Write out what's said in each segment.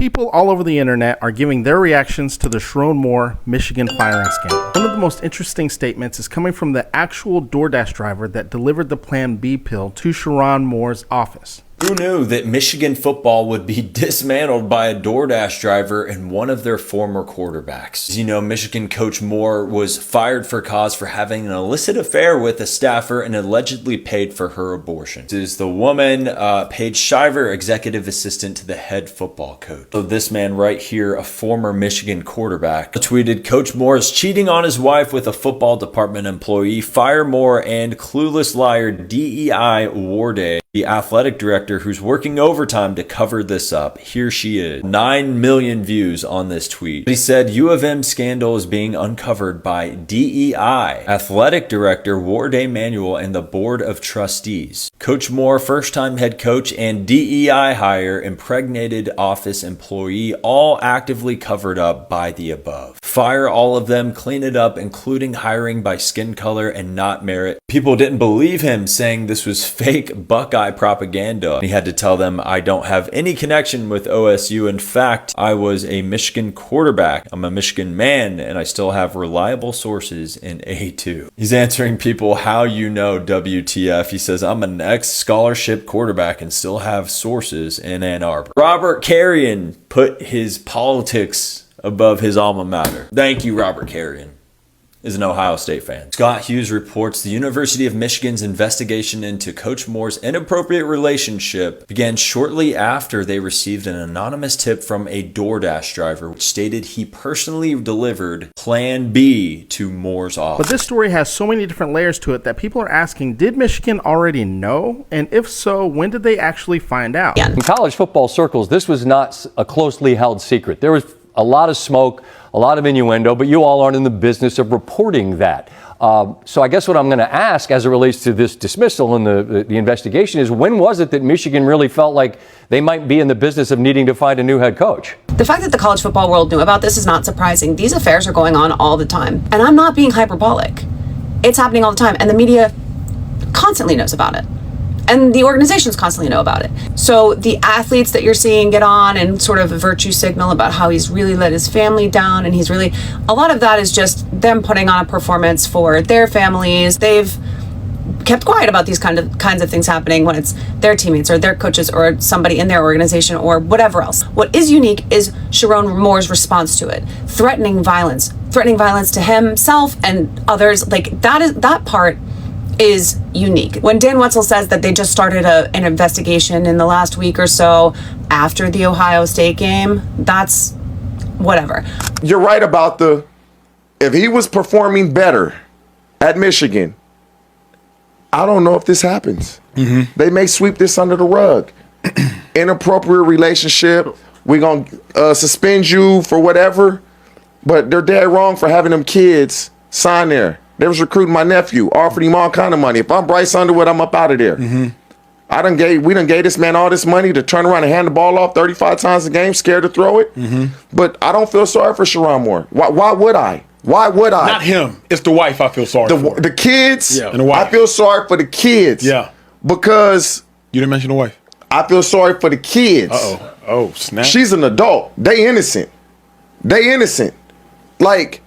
People all over the internet are giving their reactions to the Sherrone Moore Michigan firing scandal. One of the most interesting statements is coming from the actual DoorDash driver that delivered the Plan B pill to Sherrone Moore's office. Who knew that Michigan football would be dismantled by a DoorDash driver and one of their former quarterbacks? As you know, Michigan coach Moore was fired for cause for having an illicit affair with a staffer and allegedly paid for her abortion. This is the woman, Paige Shiver, executive assistant to the head football coach. So this man right here, a former Michigan quarterback, tweeted, "Coach Moore is cheating on his wife with a football department employee. Fire Moore and clueless liar DEI Warday, the athletic director who's working overtime to cover this up." Here she is. 9 million views on this tweet. He said, "U of M scandal is being uncovered by DEI, athletic director Warday Manuel, and the board of trustees. Coach Moore, first-time head coach, and DEI hire, impregnated office employee, all actively covered up by the above. Fire all of them, clean it up, including hiring by skin color and not merit." People didn't believe him, saying this was fake Buckeye propaganda. He had to tell them, "I don't have any connection with OSU. In fact, I was a Michigan quarterback. I'm a Michigan man, and I still have reliable sources in A2. He's answering people, "How you know, WTF?" He says, "I'm an ex-scholarship quarterback and still have sources in Ann Arbor." Robert Carrion put his politics above his alma mater. Thank you, Robert Carrion. Is an Ohio State fan. Scott Hughes reports the University of Michigan's investigation into Coach Moore's inappropriate relationship began shortly after they received an anonymous tip from a DoorDash driver, which stated he personally delivered Plan B to Moore's office. But this story has so many different layers to it that people are asking, did Michigan already know? And if so, when did they actually find out? In college football circles, this was not a closely held secret. There was a lot of smoke, a lot of innuendo, but you all aren't in the business of reporting that. So I guess what I'm going to ask as it relates to this dismissal and the investigation is, when was it that Michigan really felt like they might be in the business of needing to find a new head coach? The fact that the college football world knew about this is not surprising. These affairs are going on all the time. And I'm not being hyperbolic. It's happening all the time. And the media constantly knows about it. And the organizations constantly know about it. So the athletes that you're seeing get on and sort of a virtue signal about how he's really let his family down, and he's really, a lot of that is just them putting on a performance for their families. They've kept quiet about these kinds of things happening when it's their teammates or their coaches or somebody in their organization or whatever else. What is unique is Sherrone Moore's response to it. Threatening violence to himself and others. Like that part is unique. When Dan Wetzel says that they just started an investigation in the last week or so after the Ohio State game, that's whatever. You're right about if he was performing better at Michigan, I don't know if this happens. Mm-hmm. They may sweep this under the rug. Inappropriate relationship, we're going to suspend you for whatever, but they're dead wrong for having them kids sign there. They was recruiting my nephew, offered him all kind of money. If I'm Bryce Underwood, I'm up out of there. Mm-hmm. We done gave this man all this money to turn around and hand the ball off 35 times a game, scared to throw it. Mm-hmm. But I don't feel sorry for Sherrone Moore. Why would I? Why would I? Not him. It's the wife I feel sorry for. The kids? Yeah. And the wife. I feel sorry for the kids. Yeah. Because... You didn't mention the wife. I feel sorry for the kids. Uh-oh. Oh, snap. She's an adult. They innocent. Like...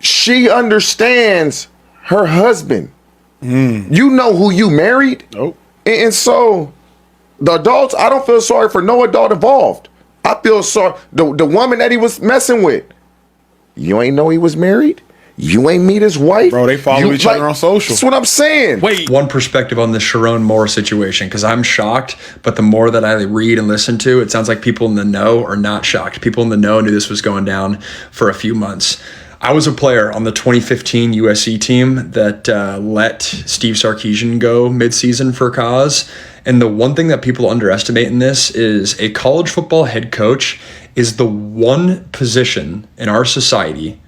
She understands her husband. You know who you married. Nope. And so the adults, I don't feel sorry for no adult involved. I feel sorry. The woman that he was messing with, you ain't know he was married? You ain't meet his wife? Bro, they follow each other on social. That's what I'm saying. Wait. One perspective on the Sherrone Moore situation, because I'm shocked, but the more that I read and listen to, it sounds like people in the know are not shocked. People in the know knew this was going down for a few months. I was a player on the 2015 USC team that let Steve Sarkisian go midseason for cause. And the one thing that people underestimate in this is a college football head coach is the one position in our society,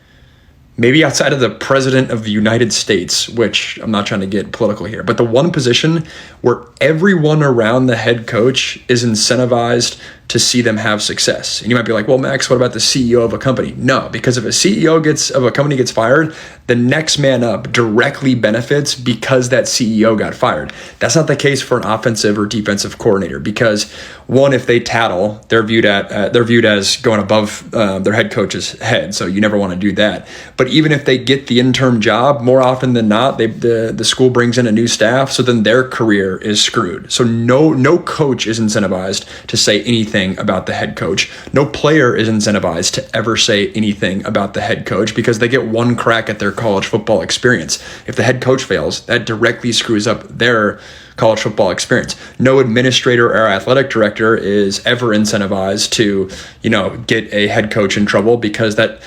maybe outside of the president of the United States, which I'm not trying to get political here, but the one position where everyone around the head coach is incentivized to see them have success. And you might be like, well, Max, what about the CEO of a company? No, because if a CEO of a company gets fired, the next man up directly benefits because that CEO got fired. That's not the case for an offensive or defensive coordinator, because one, if they tattle, they're viewed as going above their head coach's head. So you never want to do that. But even if they get the interim job, more often than not, the school brings in a new staff, so then their career is screwed. So no coach is incentivized to say anything about the head coach. No player is incentivized to ever say anything about the head coach, because they get one crack at their college football experience. If the head coach fails, that directly screws up their college football experience. No administrator or athletic director is ever incentivized to, get a head coach in trouble, because that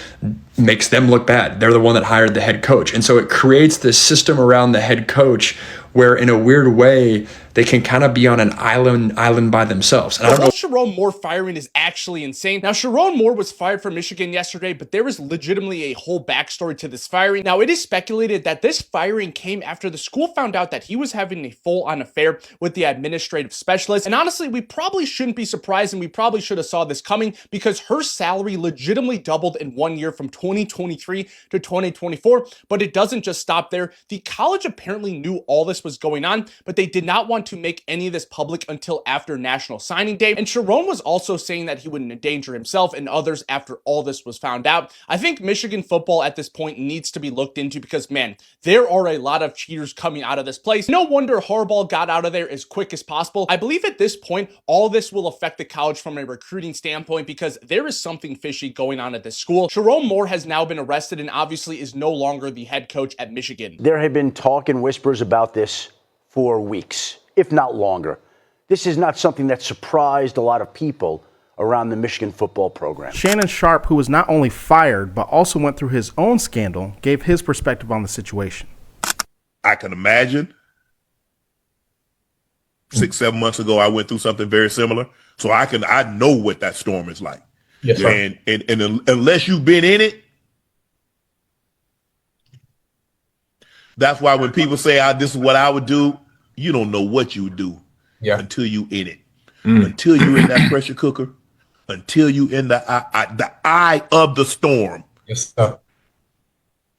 makes them look bad. They're the one that hired the head coach. And so it creates this system around the head coach where, in a weird way, they can kind of be on an island by themselves. And The whole Sherrone Moore firing is actually insane. Now, Sherrone Moore was fired from Michigan yesterday, but there is legitimately a whole backstory to this firing. Now, it is speculated that this firing came after the school found out that he was having a full-on affair with the administrative specialist. And honestly, we probably shouldn't be surprised, and we probably should have saw this coming, because her salary legitimately doubled in 1 year from 2023 to 2024. But it doesn't just stop there. The college apparently knew all this was going on, but they did not want to make any of this public until after National Signing Day. And Sherrone was also saying that he would endanger himself and others after all this was found out. I think Michigan football at this point needs to be looked into, because, man, there are a lot of cheaters coming out of this place. No wonder Harbaugh got out of there as quick as possible. I believe at this point, all this will affect the college from a recruiting standpoint, because there is something fishy going on at this school. Sherrone Moore has now been arrested and obviously is no longer the head coach at Michigan. There have been talk and whispers about this for weeks, if not longer. This is not something that surprised a lot of people around the Michigan football program. Shannon Sharpe, who was not only fired but also went through his own scandal, gave his perspective on the situation. I can imagine 6-7 months ago I went through something very similar, so I know what that storm is like. Yes, sir. And unless you've been in it, that's why when people say, this is what I would do, you don't know what you would do until you in it. Until you're in that pressure cooker, until you in the eye of the storm. Yes, sir.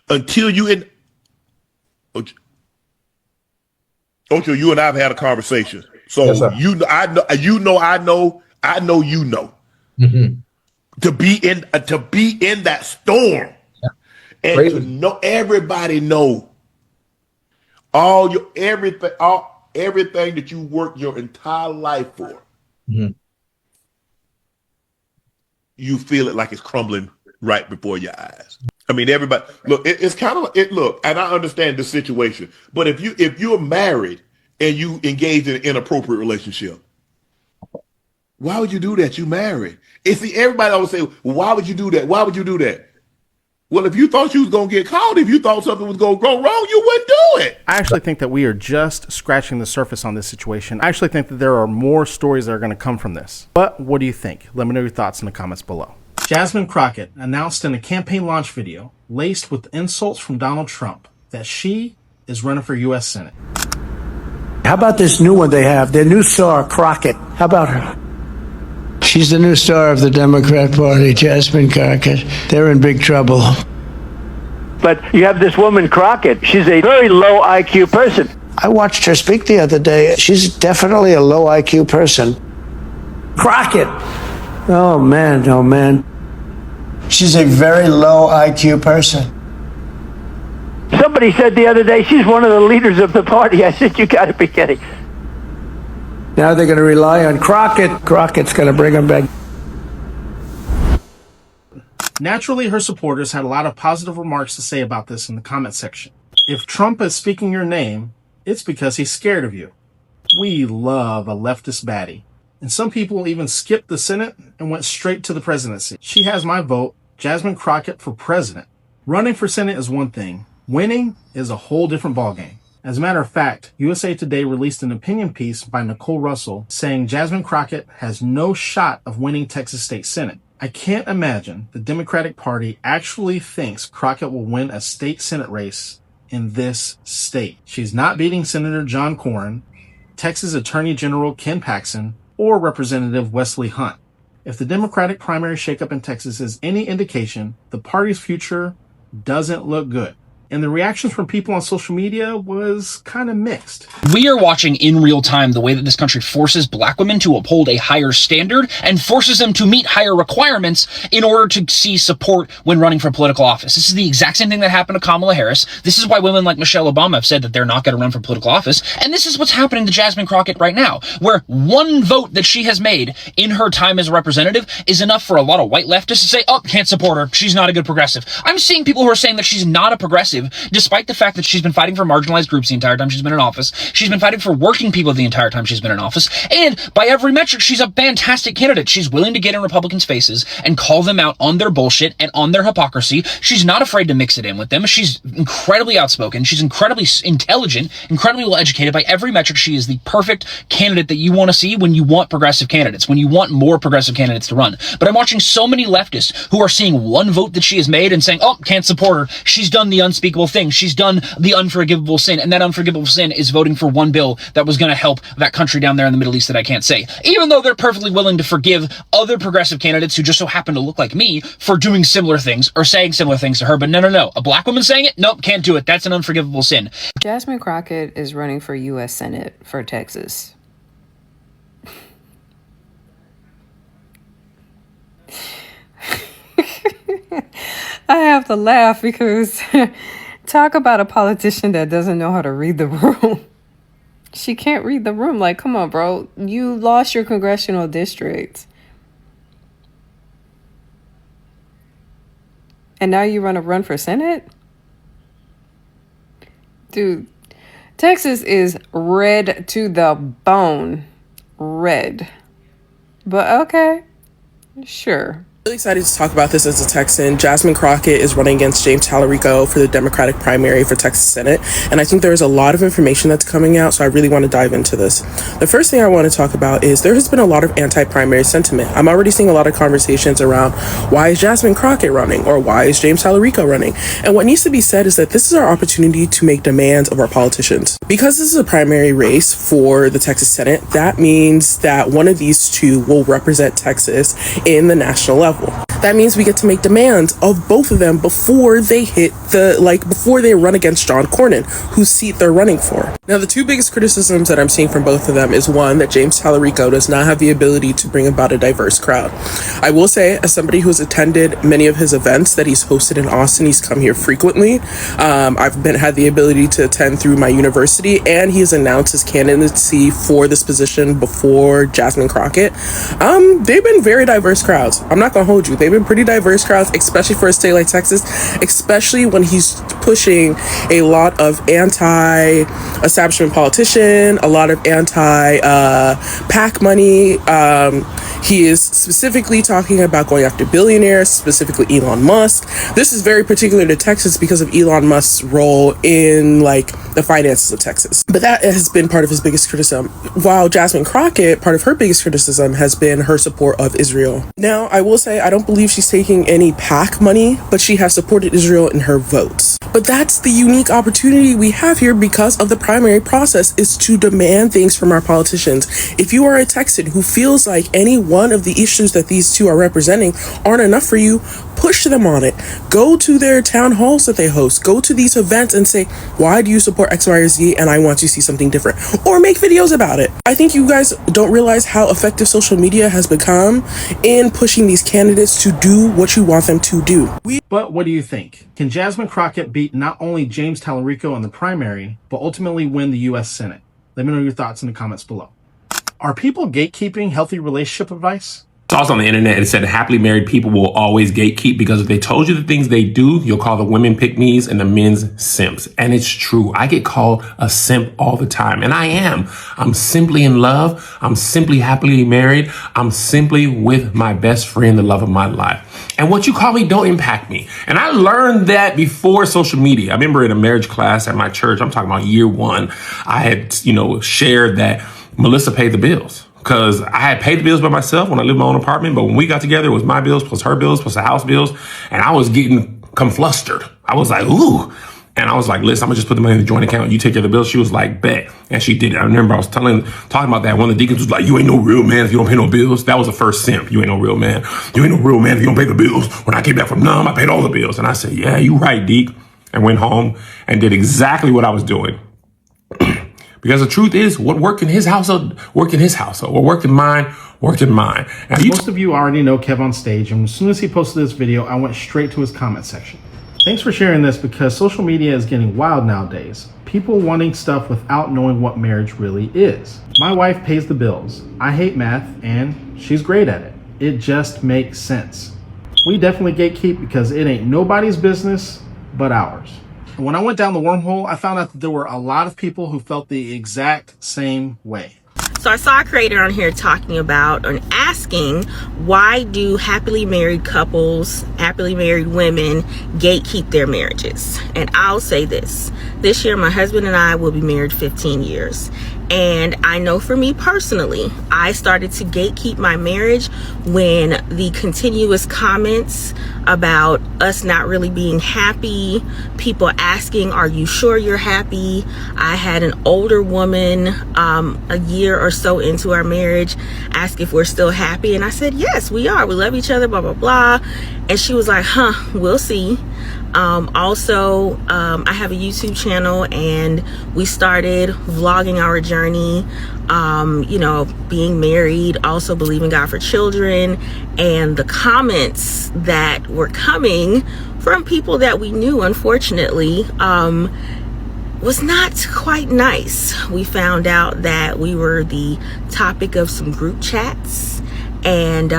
Until you in. Okay, you and I have had a conversation. So yes, I know. Mm-hmm. To be in that storm, and Crazy. to know everybody know everything that you worked your entire life for. Mm-hmm. You feel it like it's crumbling right before your eyes. I mean, everybody look. It's kind of it. Look, and I understand the situation, but if you're married and you engage in an inappropriate relationship, why would you do that? You married. Everybody always say, well, why would you do that? Why would you do that? Well, if you thought you was going to get caught, if you thought something was going to go wrong, you wouldn't do it. I actually think that we are just scratching the surface on this situation. I actually think that there are more stories that are going to come from this. But what do you think? Let me know your thoughts in the comments below. Jasmine Crockett announced in a campaign launch video, laced with insults from Donald Trump, that she is running for U.S. Senate. How about this new one they have, their new star, Crockett? How about her? She's the new star of the Democrat Party, Jasmine Crockett. They're in big trouble. But you have this woman, Crockett. She's a very low IQ person. I watched her speak the other day. She's definitely a low IQ person. Crockett! Oh, man, oh, man. She's a very low IQ person. Somebody said the other day she's one of the leaders of the party. I said, you got to be kidding. Now they're going to rely on Crockett. Crockett's going to bring them back. Naturally, her supporters had a lot of positive remarks to say about this in the comment section. If Trump is speaking your name, it's because he's scared of you. We love a leftist baddie. And some people even skipped the Senate and went straight to the presidency. She has my vote, Jasmine Crockett for president. Running for Senate is one thing. Winning is a whole different ballgame. As a matter of fact, USA Today released an opinion piece by Nicole Russell saying Jasmine Crockett has no shot of winning Texas State Senate. I can't imagine the Democratic Party actually thinks Crockett will win a state Senate race in this state. She's not beating Senator John Cornyn, Texas Attorney General Ken Paxton, or Representative Wesley Hunt. If the Democratic primary shakeup in Texas is any indication, the party's future doesn't look good. And the reactions from people on social media was kind of mixed. We are watching in real time the way that this country forces black women to uphold a higher standard and forces them to meet higher requirements in order to see support when running for political office. This is the exact same thing that happened to Kamala Harris. This is why women like Michelle Obama have said that they're not going to run for political office. And this is what's happening to Jasmine Crockett right now, where one vote that she has made in her time as a representative is enough for a lot of white leftists to say, oh, can't support her. She's not a good progressive. I'm seeing people who are saying that she's not a progressive, despite the fact that she's been fighting for marginalized groups the entire time she's been in office. She's been fighting for working people the entire time she's been in office. And by every metric, she's a fantastic candidate. She's willing to get in Republicans' faces and call them out on their bullshit and on their hypocrisy. She's not afraid to mix it in with them. She's incredibly outspoken. She's incredibly intelligent, incredibly well educated. By every metric, she is the perfect candidate that you want to see when you want progressive candidates, when you want more progressive candidates to run. But I'm watching so many leftists who are seeing one vote that she has made and saying, oh, can't support her. She's done the unspeakable thing. She's done the unforgivable sin, and that unforgivable sin is voting for one bill that was going to help that country down there in the Middle East that I can't say. Even though they're perfectly willing to forgive other progressive candidates who just so happen to look like me for doing similar things or saying similar things to her. But no. A black woman saying it? Nope, can't do it. That's an unforgivable sin. Jasmine Crockett is running for U.S. Senate for Texas. I have to laugh because talk about a politician that doesn't know how to read the room. She can't read the room. Like, come on, bro. You lost your congressional district. And now you want to run for Senate? Dude, Texas is red to the bone. Red. But okay. Sure. Really excited to talk about this as a Texan. Jasmine Crockett is running against James Tallarico for the Democratic primary for Texas Senate, and I think there's a lot of information that's coming out, so I really want to dive into this. The first thing I want to talk about is there has been a lot of anti-primary sentiment. I'm already seeing a lot of conversations around why is Jasmine Crockett running, or why is James Tallarico running? And what needs to be said is that this is our opportunity to make demands of our politicians. Because this is a primary race for the Texas Senate, that means that one of these two will represent Texas in the national level. That means we get to make demands of both of them before they hit before they run against John Cornyn, whose seat they're running for. Now, the two biggest criticisms that I'm seeing from both of them is one, that James Tallarico does not have the ability to bring about a diverse crowd. I will say, as somebody who's attended many of his events that he's hosted in Austin, he's come here frequently. I've had the ability to attend through my university, and he has announced his candidacy for this position before Jasmine Crockett. They've been very diverse crowds. I'm not gonna hold you. They've been pretty diverse crowds, especially for a state like Texas, especially when he's pushing a lot of anti-establishment politician, a lot of anti-PAC money. He is specifically talking about going after billionaires, specifically Elon Musk. This is very particular to Texas because of Elon Musk's role in the finances of Texas. But that has been part of his biggest criticism. While Jasmine Crockett, part of her biggest criticism has been her support of Israel. Now, I will say I don't believe she's taking any PAC money, but she has supported Israel in her votes. But that's the unique opportunity we have here because of the primary process, is to demand things from our politicians. If you are a Texan who feels like any one of the issues that these two are representing aren't enough for you, push them on it. Go to their town halls that they host. Go to these events and say, why do you support X, Y, or Z, and I want to see something different. Or make videos about it. I think you guys don't realize how effective social media has become in pushing these candidates to do what you want them to do. But what do you think? Can Jasmine Crockett beat not only James Tallarico in the primary, but ultimately win the U.S. Senate? Let me know your thoughts in the comments below. Are people gatekeeping healthy relationship advice? It's also on the internet. It said happily married people will always gatekeep because if they told you the things they do, you'll call the women pick-me's and the men's simps. And it's true. I get called a simp all the time. And I am. I'm simply in love. I'm simply happily married. I'm simply with my best friend, the love of my life. And what you call me don't impact me. And I learned that before social media. I remember in a marriage class at my church, I'm talking about year one, I had, shared that Melissa paid the bills. Because I had paid the bills by myself when I lived in my own apartment. But when we got together, it was my bills plus her bills plus the house bills. And I was getting flustered. I was like, ooh, And I was like, listen, I'm gonna just put the money in the joint account. You take care of the bills. She was like, bet. And she did it. I remember I was talking about that. One of the deacons was like, you ain't no real man if you don't pay no bills. That was the first simp. You ain't no real man. You ain't no real man if you don't pay the bills. When I came back from Nam, I paid all the bills. And I said, yeah, you right, Deke. And went home and did exactly what I was doing. Because the truth is, what worked in his household, worked in his household. What worked in mine, worked in mine. And Most of you already know KevOnStage, and as soon as he posted this video, I went straight to his comment section. Thanks for sharing this, because social media is getting wild nowadays. People wanting stuff without knowing what marriage really is. My wife pays the bills. I hate math, and she's great at it. It just makes sense. We definitely gatekeep because it ain't nobody's business but ours. When I went down the wormhole, I found out that there were a lot of people who felt the exact same way. So I saw a creator on here talking about and asking, why do happily married couples, happily married women gatekeep their marriages? And I'll say this year my husband and I will be married 15 years. And I know for me personally, I started to gatekeep my marriage when the continuous comments about us not really being happy, people asking, are you sure you're happy? I had an older woman a year or so into our marriage ask if we're still happy. And I said, yes, we are. We love each other, blah, blah, blah. And she was like, we'll see. Also, I have a YouTube channel, and we started vlogging our journey, being married, also believing God for children, and the comments that were coming from people that we knew, unfortunately, was not quite nice. We found out that we were the topic of some group chats. And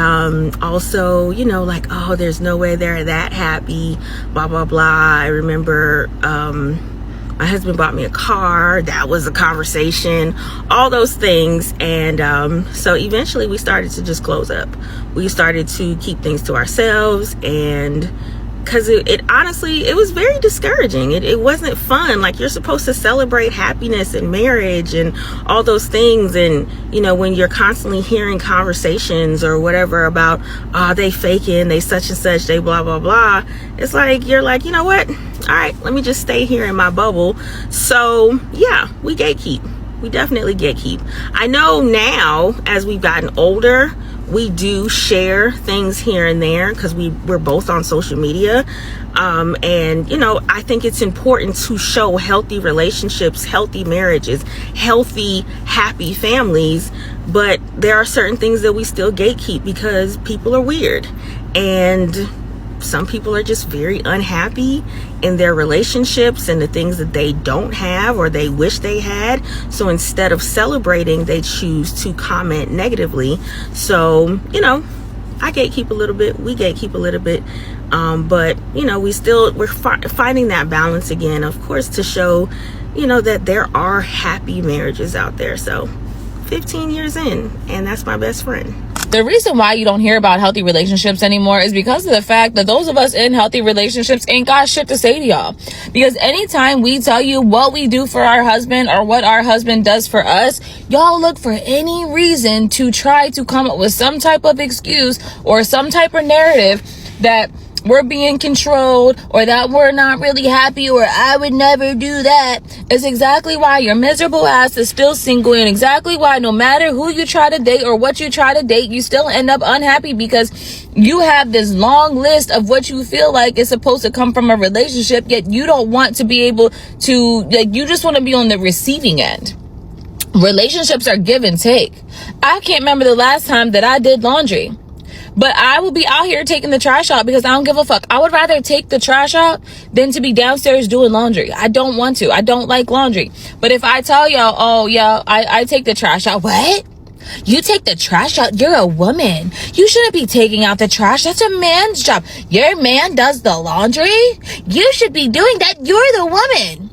also, like, oh, there's no way they're that happy, blah, blah, blah. I remember my husband bought me a car. That was a conversation, all those things. And so eventually we started to just close up. We started to keep things to ourselves, and because it honestly, it was very discouraging. It wasn't fun. Like, you're supposed to celebrate happiness and marriage and all those things. And, when you're constantly hearing conversations or whatever about, they faking, they such and such, they blah, blah, blah. It's like, you're like, you know what? All right, let me just stay here in my bubble. So yeah, we gatekeep. We definitely gatekeep. I know now, as we've gotten older, we do share things here and there because we're both on social media. And, I think it's important to show healthy relationships, healthy marriages, healthy, happy families. But there are certain things that we still gatekeep because people are weird. And some people are just very unhappy in their relationships and the things that they don't have or they wish they had. So instead of celebrating, they choose to comment negatively. So, I gatekeep a little bit. We gatekeep a little bit. But, we're finding that balance again, of course, to show, that there are happy marriages out there. So 15 years in, and that's my best friend. The reason why you don't hear about healthy relationships anymore is because of the fact that those of us in healthy relationships ain't got shit to say to y'all. Because anytime we tell you what we do for our husband or what our husband does for us, y'all look for any reason to try to come up with some type of excuse or some type of narrative that we're being controlled or that we're not really happy or I would never do that. It's exactly why your miserable ass is still single, and exactly why no matter who you try to date or what you try to date, you still end up unhappy because you have this long list of what you feel like is supposed to come from a relationship, yet you don't want to be able to, like, you just want to be on the receiving end. Relationships are give and take. I can't remember the last time that I did laundry. But I will be out here taking the trash out because I don't give a fuck. I would rather take the trash out than to be downstairs doing laundry. I don't want to. I don't like laundry. But if I tell y'all, oh, yeah, I take the trash out. What? You take the trash out? You're a woman. You shouldn't be taking out the trash. That's a man's job. Your man does the laundry? You should be doing that. You're the woman.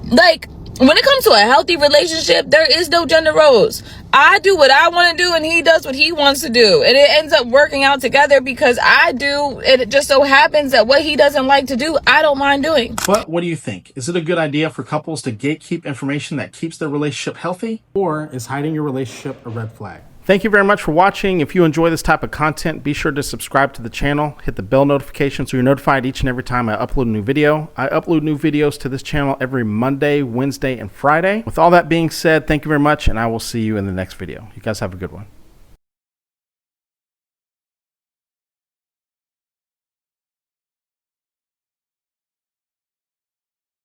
Like, when it comes to a healthy relationship, there is no gender roles. I do what I want to do and he does what he wants to do. And it ends up working out together because I do. And it just so happens that what he doesn't like to do, I don't mind doing. But what do you think? Is it a good idea for couples to gatekeep information that keeps their relationship healthy? Or is hiding your relationship a red flag? Thank you very much for watching. If you enjoy this type of content, be sure to subscribe to the channel, hit the bell notification so you're notified each and every time I upload a new video. I upload new videos to this channel every Monday, Wednesday, and Friday. With all that being said, thank you very much, and I will see you in the next video. You guys have a good one.